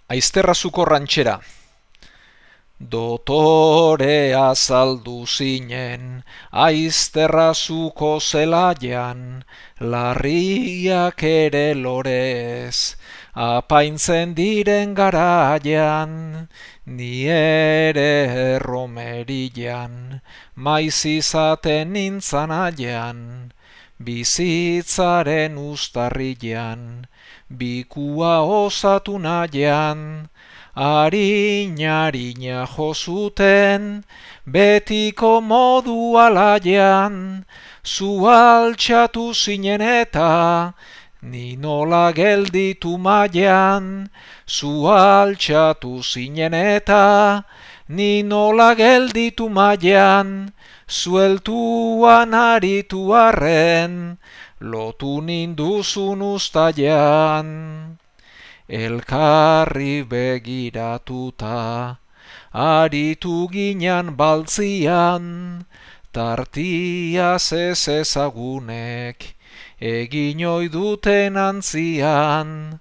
Aizterrazuko rantxera. Dotorea saldu zinen, aizterrazuko zelaian, larriak ere lorez, apaintzen diren garaian, ni ere erromerian, maiz izaten nintzan aian, bizitzaren uztarrian, bikua osatu nahian, harina jozuten, betiko modu alaian, zu altxatu zinen eta, ni nola gelditu maian, zu altxatu zinen eta, ni nola gelditu maian, zueltuan aritu arren, lotu ninduzun ustaian. Elkarri begiratuta, aritu ginen baltzian, tartiaz ez ezagunek, egin ohi duten antzian,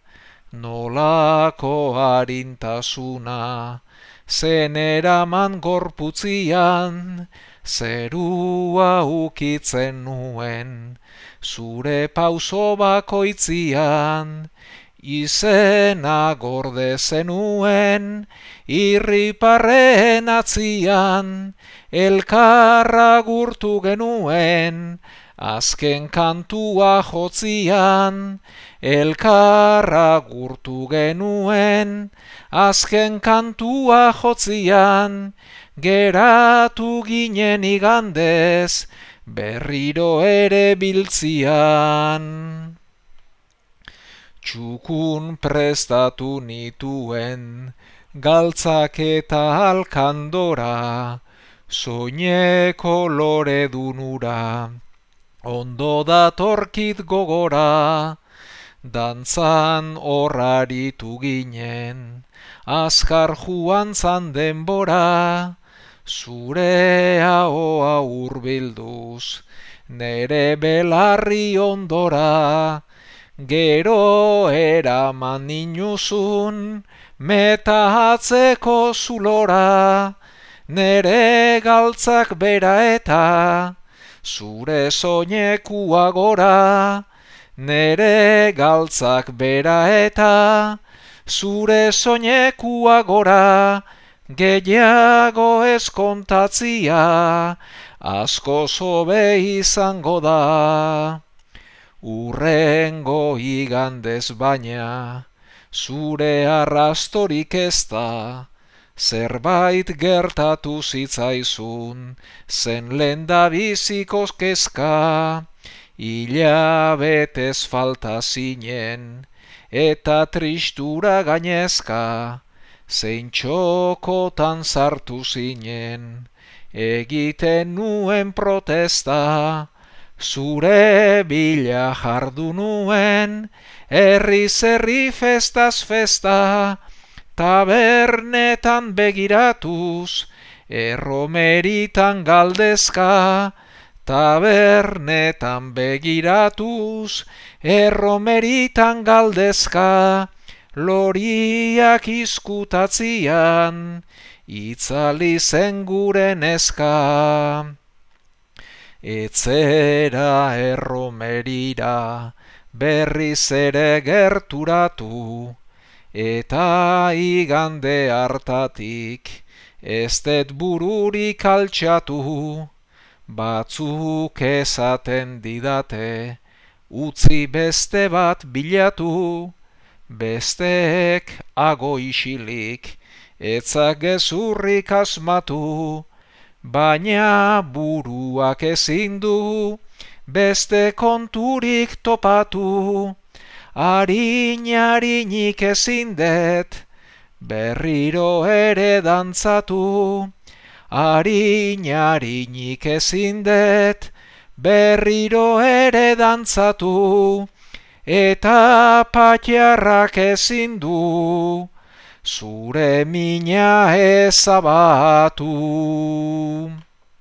nolako harintasuna, zen eraman gorputzian, zerua ukitzen nuen, zure pauso bakoitzian, izena gorde zenuen, irriparren atzian, elkarra gurtu genuen, azken kantua jotzian, elkarra gurtu genuen, azken kantua jotzian, geratu ginen igandez, berriro ere biltzian. Txukun prestatu nituen, galtzak eta alkandora, soineko loredunura, ondo datorkit gogora, dantzan horraritu ginen, azkar joan zan denbora, zure ahoa hurbilduz, nere belarri ondora, gero eraman ninuzun, metahatzeko zulora, nere galtzak bera eta, zure soinekua gora, nere galtzak bera eta, zure soinekua gora, gehiago ez kontatzia, asko zobe izango da. Urrengo igandez baina, zure arrastorik ez da, zerbait gertatu zitzaizun, zen lehendabiziko kezka, hilabetez falta zinen, eta tristura gainezka, zein txokotan sartu zinen, egiten nuen protesta, zure bila jardu nuen, herriz herri festaz festa, tabernetan begiratuz, erromeritan galdezka, tabernetan begiratuz, erromeritan galdezka, loriak izkutatzian, itzali zen gure neska. Etzera erromerira, berriz ere gerturatu, eta igande hartatik, ez det bururik altxatu, batzuk esaten didate, utzi beste bat bilatu, besteek ago isilik, etzak gezurrik asmatu, baina buruak ezin du, beste konturik topatu, harin-harinik ezin det, berriro ere dantzatu, harin-harinik ezin det, berriro ere dantzatu, eta patxarrak ezin du, zure mina ezabatu.